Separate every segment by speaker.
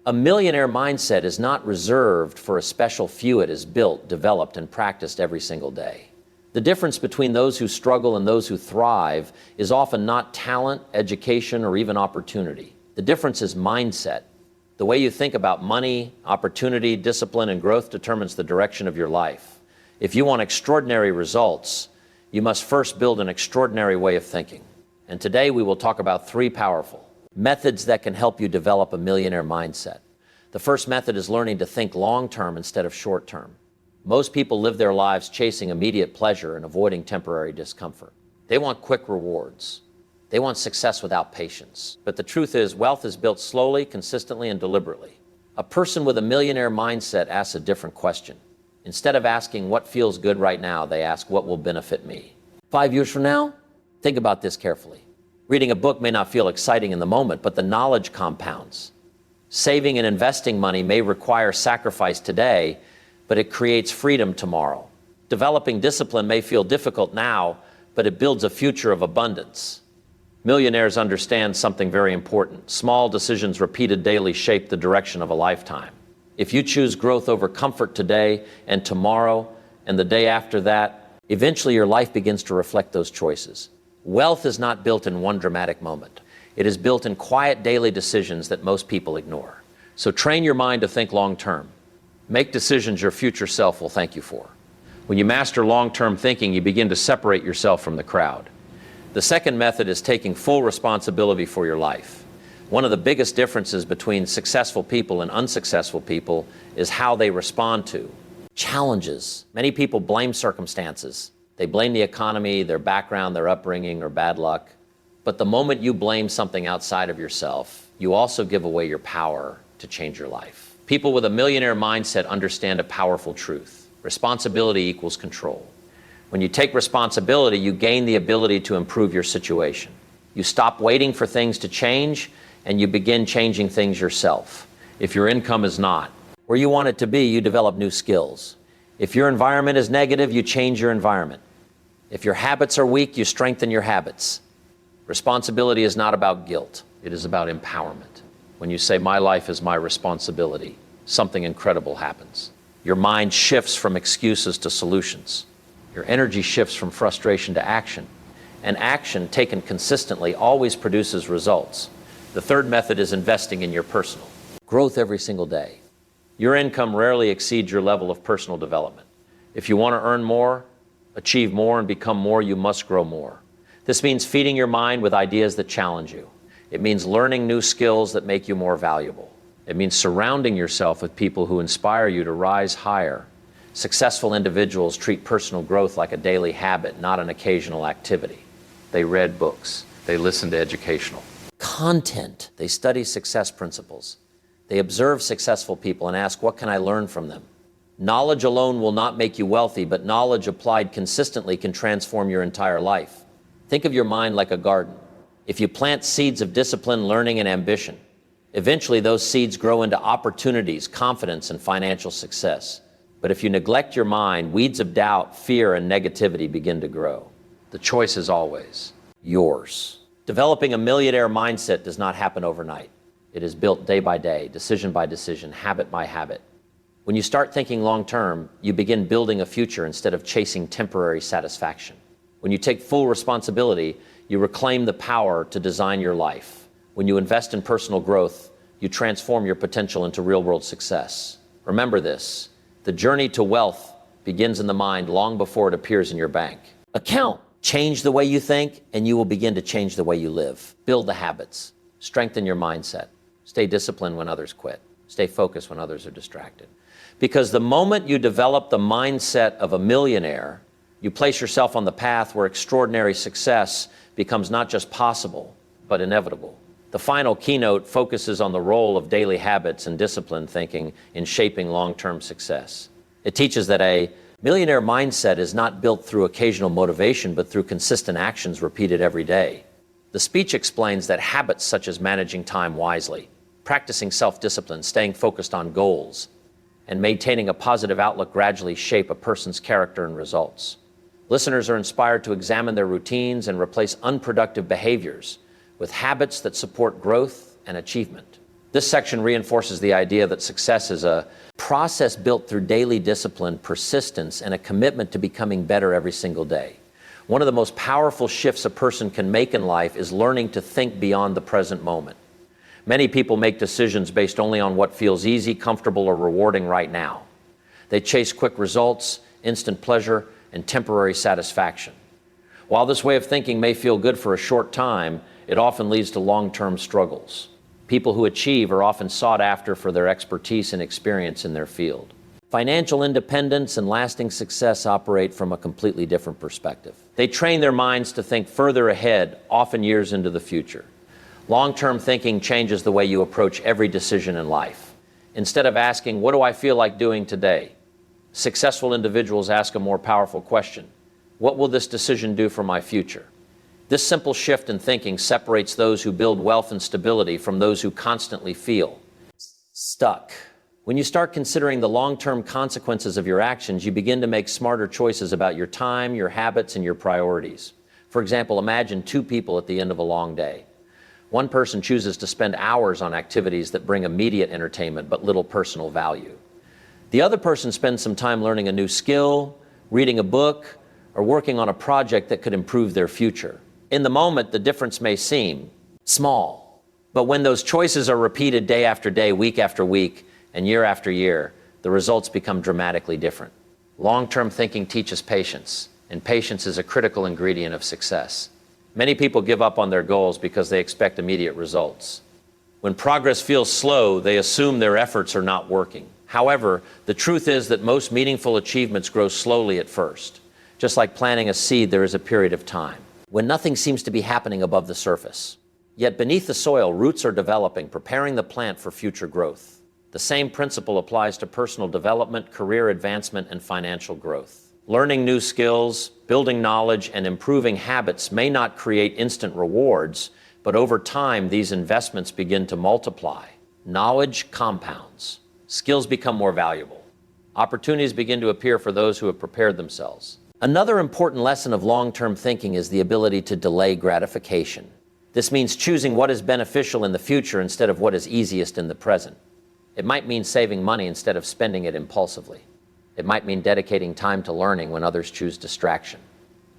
Speaker 1: A millionaire mindset is not reserved for a special few. It is built, developed, and practiced every single day. The difference between those who struggle and those who thrive is often not talent, education, or even opportunity. The difference is mindset. The way you think about money, opportunity, discipline, and growth determines the direction of your life. If you want extraordinary results, you must first build an extraordinary way of thinking. And today we will talk about 3 powerful methods that can help you develop a millionaire mindset. The first method is learning to think long-term instead of short-term. Most people live their lives chasing immediate pleasure and avoiding temporary discomfort. They want quick rewards. They want success without patience. But the truth is, wealth is built slowly, consistently, and deliberately. A person with a millionaire mindset asks a different question. Instead of asking what feels good right now, they ask what will benefit me. 5 years from now? Think about this carefully. Reading a book may not feel exciting in the moment, but the knowledge compounds. Saving and investing money may require sacrifice today, but it creates freedom tomorrow. Developing discipline may feel difficult now, but it builds a future of abundance. Millionaires understand something very important. Small decisions repeated daily shape the direction of a lifetime. If you choose growth over comfort today and tomorrow and the day after that, eventually your life begins to reflect those choices. Wealth is not built in one dramatic moment. It is built in quiet daily decisions that most people ignore. So train your mind to think long-term. Make decisions your future self will thank you for. When you master long-term thinking, you begin to separate yourself from the crowd. The second method is taking full responsibility for your life. One of the biggest differences between successful people and unsuccessful people is how they respond to challenges. Many people blame circumstances. They blame the economy, their background, their upbringing, or bad luck. But the moment you blame something outside of yourself, you also give away your power to change your life. People with a millionaire mindset understand a powerful truth. Responsibility equals control. When you take responsibility, you gain the ability to improve your situation. You stop waiting for things to change, and you begin changing things yourself. If your income is not where you want it to be, you develop new skills. If your environment is negative, you change your environment. If your habits are weak, you strengthen your habits. Responsibility is not about guilt. It is about empowerment. When you say, my life is my responsibility, something incredible happens. Your mind shifts from excuses to solutions. Your energy shifts from frustration to action. And action taken consistently always produces results. The third method is investing in your personal growth every single day. Your income rarely exceeds your level of personal development. If you want to earn more, achieve more, and become more, you must grow more. This means feeding your mind with ideas that challenge you. It means learning new skills that make you more valuable. It means surrounding yourself with people who inspire you to rise higher. Successful individuals treat personal growth like a daily habit, not an occasional activity. They read books. They listen to educational content. They study success principles. They observe successful people and ask, what can I learn from them? Knowledge alone will not make you wealthy, but knowledge applied consistently can transform your entire life. Think of your mind like a garden. If you plant seeds of discipline, learning, and ambition, eventually those seeds grow into opportunities, confidence, and financial success. But if you neglect your mind, weeds of doubt, fear, and negativity begin to grow. The choice is always yours. Developing a millionaire mindset does not happen overnight. It is built day by day, decision by decision, habit by habit. When you start thinking long-term, you begin building a future instead of chasing temporary satisfaction. When you take full responsibility, you reclaim the power to design your life. When you invest in personal growth, you transform your potential into real-world success. Remember this, the journey to wealth begins in the mind long before it appears in your bank account. Change the way you think, and you will begin to change the way you live. Build the habits. Strengthen your mindset. Stay disciplined when others quit. Stay focused when others are distracted. Because the moment you develop the mindset of a millionaire, you place yourself on the path where extraordinary success becomes not just possible, but inevitable. The final keynote focuses on the role of daily habits and disciplined thinking in shaping long-term success. It teaches that a millionaire mindset is not built through occasional motivation, but through consistent actions repeated every day. The speech explains that habits such as managing time wisely, practicing self-discipline, staying focused on goals, and maintaining a positive outlook gradually shape a person's character and results. Listeners are inspired to examine their routines and replace unproductive behaviors with habits that support growth and achievement. This section reinforces the idea that success is a process built through daily discipline, persistence, and a commitment to becoming better every single day. One of the most powerful shifts a person can make in life is learning to think beyond the present moment. Many people make decisions based only on what feels easy, comfortable, or rewarding right now. They chase quick results, instant pleasure, and temporary satisfaction. While this way of thinking may feel good for a short time, it often leads to long-term struggles. People who achieve are often sought after for their expertise and experience in their field. Financial independence and lasting success operate from a completely different perspective. They train their minds to think further ahead, often years into the future. Long-term thinking changes the way you approach every decision in life. Instead of asking, "What do I feel like doing today?" successful individuals ask a more powerful question: "What will this decision do for my future?" This simple shift in thinking separates those who build wealth and stability from those who constantly feel stuck. When you start considering the long-term consequences of your actions, you begin to make smarter choices about your time, your habits, and your priorities. For example, imagine two people at the end of a long day. One person chooses to spend hours on activities that bring immediate entertainment but little personal value. The other person spends some time learning a new skill, reading a book, or working on a project that could improve their future. In the moment, the difference may seem small, but when those choices are repeated day after day, week after week, and year after year, the results become dramatically different. Long-term thinking teaches patience, and patience is a critical ingredient of success. Many people give up on their goals because they expect immediate results. When progress feels slow, they assume their efforts are not working. However, the truth is that most meaningful achievements grow slowly at first. Just like planting a seed, there is a period of time when nothing seems to be happening above the surface. Yet beneath the soil, roots are developing, preparing the plant for future growth. The same principle applies to personal development, career advancement, and financial growth. Learning new skills, building knowledge, and improving habits may not create instant rewards, but over time, these investments begin to multiply. Knowledge compounds. Skills become more valuable. Opportunities begin to appear for those who have prepared themselves. Another important lesson of long-term thinking is the ability to delay gratification. This means choosing what is beneficial in the future instead of what is easiest in the present. It might mean saving money instead of spending it impulsively. It might mean dedicating time to learning when others choose distraction.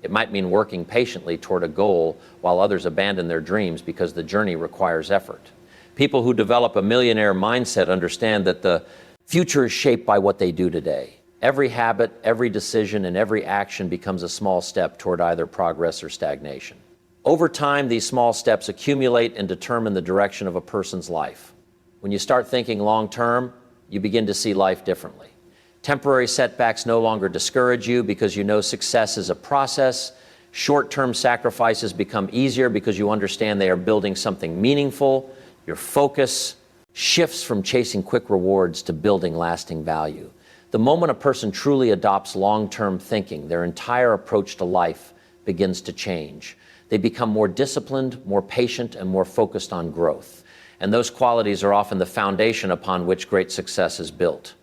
Speaker 1: It might mean working patiently toward a goal while others abandon their dreams because the journey requires effort. People who develop a millionaire mindset understand that the future is shaped by what they do today. Every habit, every decision, and every action becomes a small step toward either progress or stagnation. Over time, these small steps accumulate and determine the direction of a person's life. When you start thinking long-term, you begin to see life differently. Temporary setbacks no longer discourage you because you know success is a process. Short-term sacrifices become easier because you understand they are building something meaningful. Your focus shifts from chasing quick rewards to building lasting value. The moment a person truly adopts long-term thinking, their entire approach to life begins to change. They become more disciplined, more patient, and more focused on growth. And those qualities are often the foundation upon which great success is built.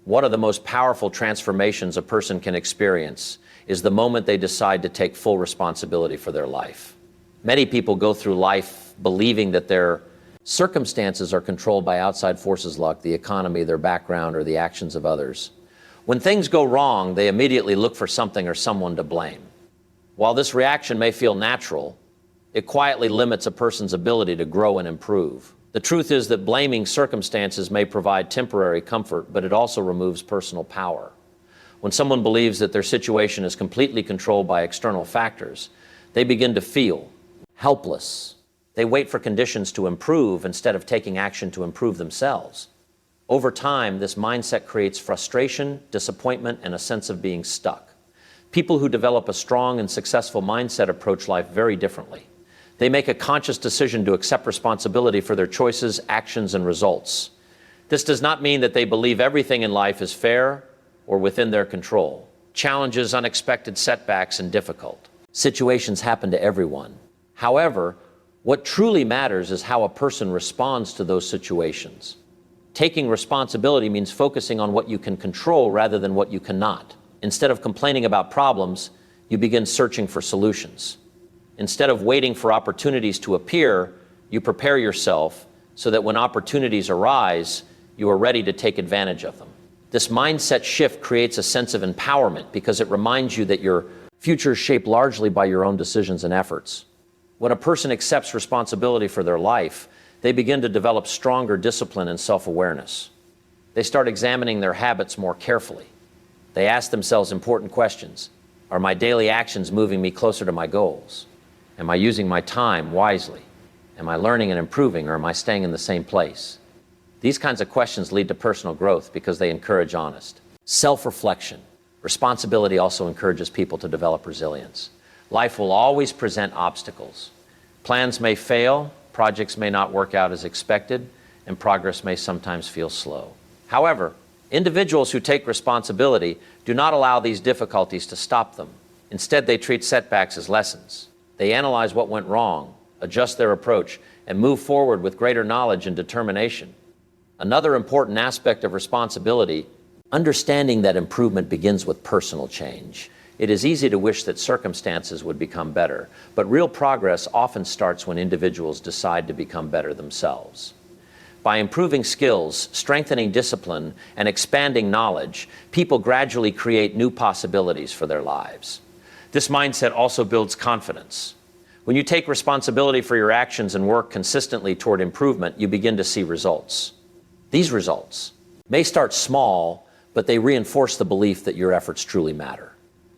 Speaker 1: One of the most powerful transformations a person can experience is the moment they decide to take full responsibility for their life. Many people go through life believing that their circumstances are controlled by outside forces like the economy, their background, or the actions of others. When things go wrong, they immediately look for something or someone to blame. While this reaction may feel natural, it quietly limits a person's ability to grow and improve. The truth is that blaming circumstances may provide temporary comfort, but it also removes personal power. When someone believes that their situation is completely controlled by external factors, they begin to feel helpless. They wait for conditions to improve instead of taking action to improve themselves. Over time, this mindset creates frustration, disappointment, and a sense of being stuck. People who develop a strong and successful mindset approach life very differently. They make a conscious decision to accept responsibility for their choices, actions, and results. This does not mean that they believe everything in life is fair or within their control. Challenges, unexpected setbacks, and difficult situations happen to everyone. However, what truly matters is how a person responds to those situations. Taking responsibility means focusing on what you can control rather than what you cannot. Instead of complaining about problems, you begin searching for solutions. Instead of waiting for opportunities to appear, you prepare yourself, so that when opportunities arise, you are ready to take advantage of them. This mindset shift creates a sense of empowerment because it reminds you that your future is shaped largely by your own decisions and efforts. When a person accepts responsibility for their life, they begin to develop stronger discipline and self-awareness. They start examining their habits more carefully. They ask themselves important questions. Are my daily actions moving me closer to my goals? Am I using my time wisely? Am I learning and improving, or am I staying in the same place? These kinds of questions lead to personal growth because they encourage honest self-reflection. Responsibility also encourages people to develop resilience. Life will always present obstacles. Plans may fail, projects may not work out as expected, and progress may sometimes feel slow. However, individuals who take responsibility do not allow these difficulties to stop them. Instead, they treat setbacks as lessons. They analyze what went wrong, adjust their approach, and move forward with greater knowledge and determination. Another important aspect of responsibility, understanding that improvement begins with personal change. It is easy to wish that circumstances would become better, but real progress often starts when individuals decide to become better themselves. By improving skills, strengthening discipline, and expanding knowledge, people gradually create new possibilities for their lives. This mindset also builds confidence. When you take responsibility for your actions and work consistently toward improvement, you begin to see results. These results may start small, but they reinforce the belief that your efforts truly matter.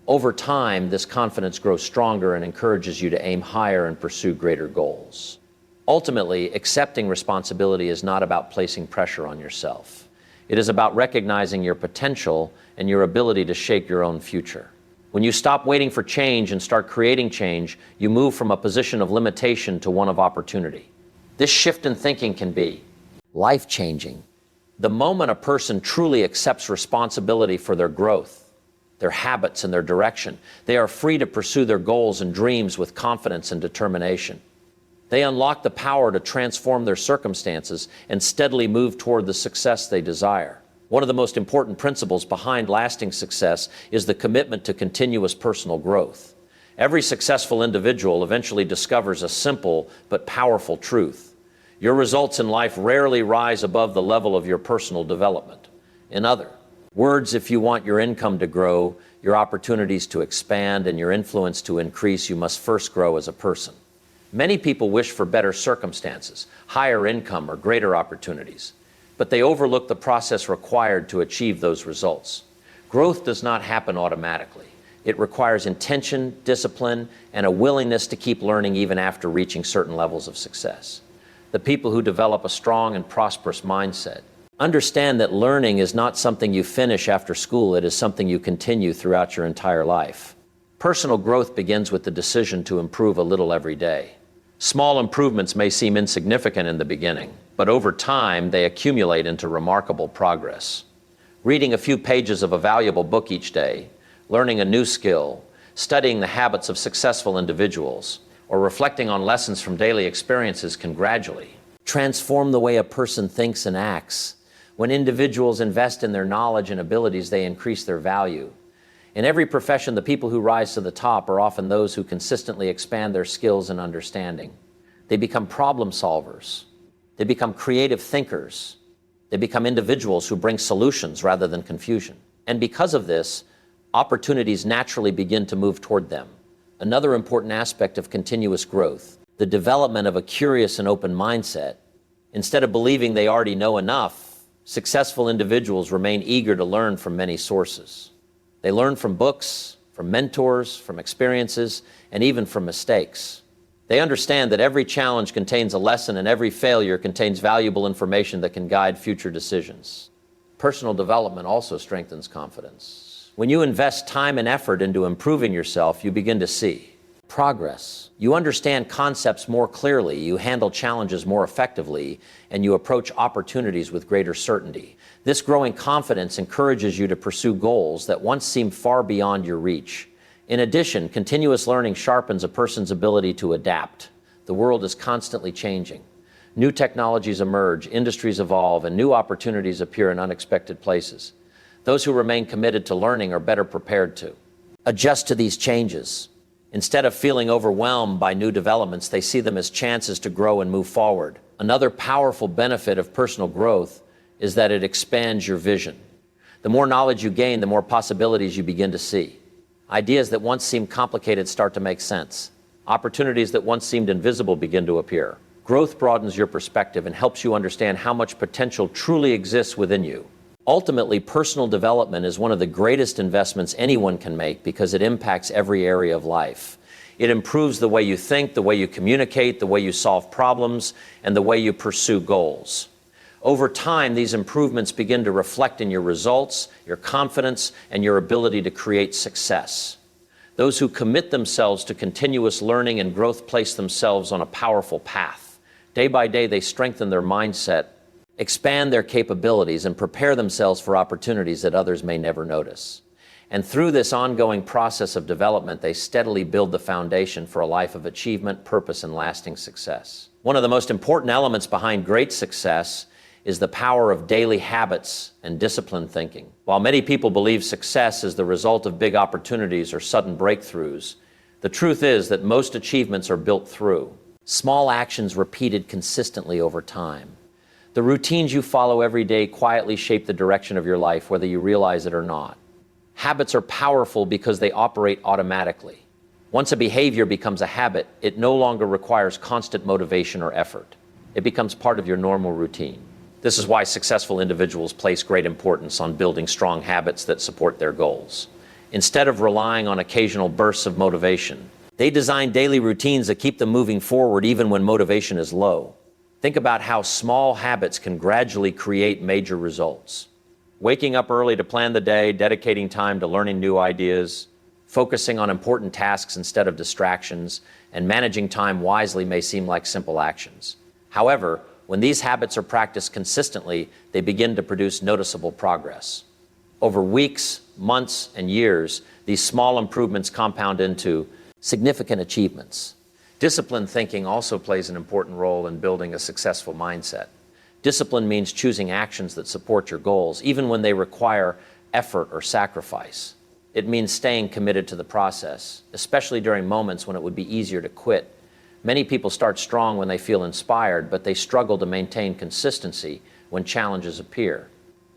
Speaker 1: Over time, this confidence grows stronger and encourages you to aim higher and pursue greater goals. Ultimately, accepting responsibility is not about placing pressure on yourself. It is about recognizing your potential and your ability to shape your own future. When you stop waiting for change and start creating change, you move from a position of limitation to one of opportunity. This shift in thinking can be life-changing. The moment a person truly accepts responsibility for their growth, their habits, and their direction, they are free to pursue their goals and dreams with confidence and determination. They unlock the power to transform their circumstances and steadily move toward the success they desire. One of the most important principles behind lasting success is the commitment to continuous personal growth. Every successful individual eventually discovers a simple but powerful truth. Your results in life rarely rise above the level of your personal development. In other words, if you want your income to grow, your opportunities to expand, and your influence to increase, you must first grow as a person. Many people wish for better circumstances, higher income, or greater opportunities, but they overlook the process required to achieve those results. Growth does not happen automatically. It requires intention, discipline, and a willingness to keep learning even after reaching certain levels of success. The people who develop a strong and prosperous mindset understand that learning is not something you finish after school, it is something you continue throughout your entire life. Personal growth begins with the decision to improve a little every day. Small improvements may seem insignificant in the beginning, but over time they accumulate into remarkable progress. Reading a few pages of a valuable book each day, learning a new skill, studying the habits of successful individuals, or reflecting on lessons from daily experiences can gradually transform the way a person thinks and acts. When individuals invest in their knowledge and abilities, they increase their value. In every profession, the people who rise to the top are often those who consistently expand their skills and understanding. They become problem solvers. They become creative thinkers. They become individuals who bring solutions rather than confusion. And because of this, opportunities naturally begin to move toward them. Another important aspect of continuous growth, the development of a curious and open mindset. Instead of believing they already know enough, successful individuals remain eager to learn from many sources. They learn from books, from mentors, from experiences, and even from mistakes. They understand that every challenge contains a lesson and every failure contains valuable information that can guide future decisions. Personal development also strengthens confidence. When you invest time and effort into improving yourself, you begin to see progress. You understand concepts more clearly, you handle challenges more effectively, and you approach opportunities with greater certainty. This growing confidence encourages you to pursue goals that once seemed far beyond your reach. In addition, continuous learning sharpens a person's ability to adapt. The world is constantly changing. New technologies emerge, industries evolve, and new opportunities appear in unexpected places. Those who remain committed to learning are better prepared to adjust to these changes. Instead of feeling overwhelmed by new developments, they see them as chances to grow and move forward. Another powerful benefit of personal growth is that it expands your vision. The more knowledge you gain, the more possibilities you begin to see. Ideas that once seemed complicated start to make sense. Opportunities that once seemed invisible begin to appear. Growth broadens your perspective and helps you understand how much potential truly exists within you. Ultimately, personal development is one of the greatest investments anyone can make because it impacts every area of life. It improves the way you think, the way you communicate, the way you solve problems, and the way you pursue goals. Over time, these improvements begin to reflect in your results, your confidence, and your ability to create success. Those who commit themselves to continuous learning and growth place themselves on a powerful path. Day by day, they strengthen their mindset, expand their capabilities, and prepare themselves for opportunities that others may never notice. And through this ongoing process of development, they steadily build the foundation for a life of achievement, purpose, and lasting success. One of the most important elements behind great success is the power of daily habits and disciplined thinking. While many people believe success is the result of big opportunities or sudden breakthroughs, the truth is that most achievements are built through small actions repeated consistently over time. The routines you follow every day quietly shape the direction of your life, whether you realize it or not. Habits are powerful because they operate automatically. Once a behavior becomes a habit, it no longer requires constant motivation or effort. It becomes part of your normal routine. This is why successful individuals place great importance on building strong habits that support their goals. Instead of relying on occasional bursts of motivation, they design daily routines that keep them moving forward even when motivation is low. Think about how small habits can gradually create major results. Waking up early to plan the day, dedicating time to learning new ideas, focusing on important tasks instead of distractions, and managing time wisely may seem like simple actions. However, when these habits are practiced consistently, they begin to produce noticeable progress. Over weeks, months, and years, these small improvements compound into significant achievements. Disciplined thinking also plays an important role in building a successful mindset. Discipline means choosing actions that support your goals, even when they require effort or sacrifice. It means staying committed to the process, especially during moments when it would be easier to quit. Many people start strong when they feel inspired, but they struggle to maintain consistency when challenges appear.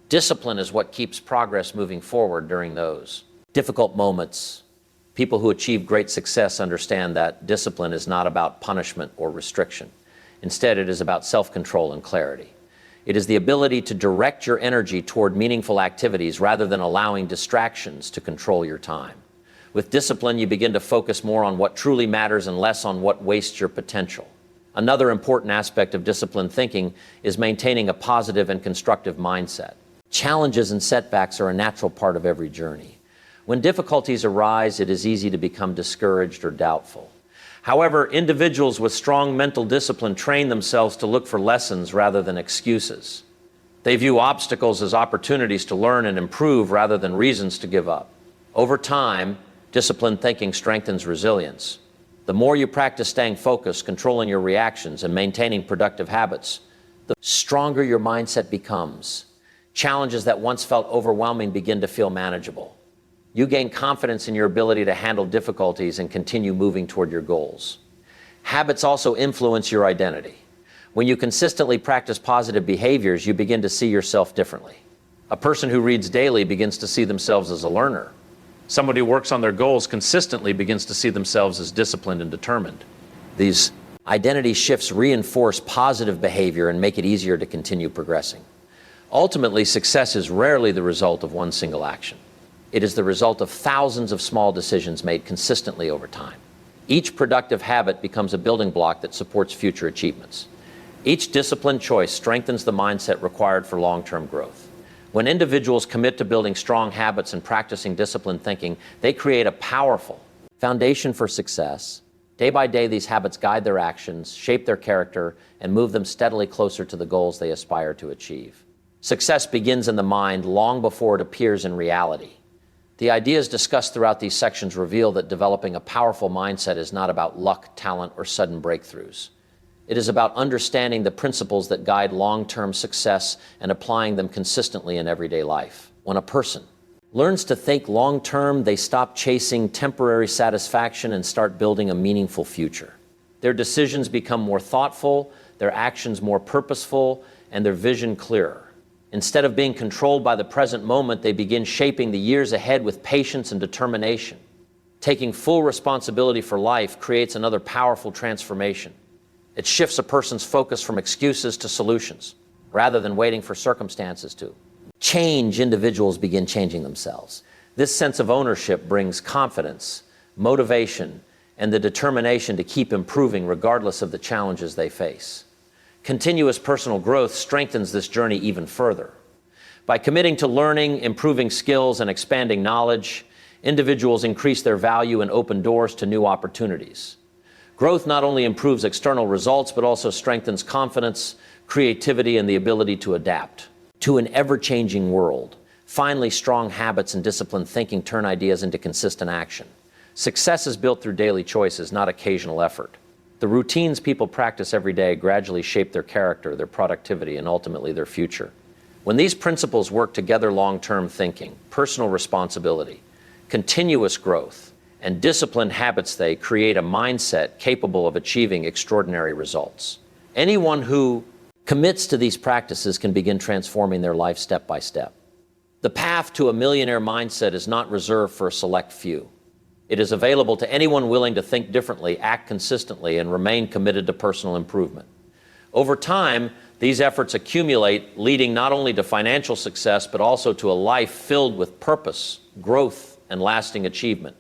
Speaker 1: Discipline is what keeps progress moving forward during those difficult moments. People who achieve great success understand that discipline is not about punishment or restriction. Instead, it is about self-control and clarity. It is the ability to direct your energy toward meaningful activities rather than allowing distractions to control your time. With discipline, you begin to focus more on what truly matters and less on what wastes your potential. Another important aspect of disciplined thinking is maintaining a positive and constructive mindset. Challenges and setbacks are a natural part of every journey. When difficulties arise, it is easy to become discouraged or doubtful. However, individuals with strong mental discipline train themselves to look for lessons rather than excuses. They view obstacles as opportunities to learn and improve rather than reasons to give up. Over time, disciplined thinking strengthens resilience. The more you practice staying focused, controlling your reactions, and maintaining productive habits, the stronger your mindset becomes. Challenges that once felt overwhelming begin to feel manageable. You gain confidence in your ability to handle difficulties and continue moving toward your goals. Habits also influence your identity. When you consistently practice positive behaviors, you begin to see yourself differently. A person who reads daily begins to see themselves as a learner. Somebody who works on their goals consistently begins to see themselves as disciplined and determined. These identity shifts reinforce positive behavior and make it easier to continue progressing. Ultimately, success is rarely the result of one single action. It is the result of thousands of small decisions made consistently over time. Each productive habit becomes a building block that supports future achievements. Each disciplined choice strengthens the mindset required for long-term growth. When individuals commit to building strong habits and practicing disciplined thinking, they create a powerful foundation for success. Day by day, these habits guide their actions, shape their character, and move them steadily closer to the goals they aspire to achieve. Success begins in the mind long before it appears in reality. The ideas discussed throughout these sections reveal that developing a powerful mindset is not about luck, talent, or sudden breakthroughs. It is about understanding the principles that guide long-term success and applying them consistently in everyday life. When a person learns to think long-term, they stop chasing temporary satisfaction and start building a meaningful future. Their decisions become more thoughtful, their actions more purposeful, and their vision clearer. Instead of being controlled by the present moment, they begin shaping the years ahead with patience and determination. Taking full responsibility for life creates another powerful transformation. It shifts a person's focus from excuses to solutions, rather than waiting for circumstances to change. Individuals begin changing themselves. This sense of ownership brings confidence, motivation, and the determination to keep improving regardless of the challenges they face. Continuous personal growth strengthens this journey even further. By committing to learning, improving skills, and expanding knowledge, individuals increase their value and open doors to new opportunities. Growth not only improves external results, but also strengthens confidence, creativity, and the ability to adapt to an ever-changing world. Finally, strong habits and disciplined thinking turn ideas into consistent action. Success is built through daily choices, not occasional effort. The routines people practice every day gradually shape their character, their productivity, and ultimately their future. When these principles work together, long-term thinking, personal responsibility, continuous growth, and disciplined habits, they create a mindset capable of achieving extraordinary results. Anyone who commits to these practices can begin transforming their life step by step. The path to a millionaire mindset is not reserved for a select few. It is available to anyone willing to think differently, act consistently, and remain committed to personal improvement. Over time, these efforts accumulate, leading not only to financial success, but also to a life filled with purpose, growth, and lasting achievement.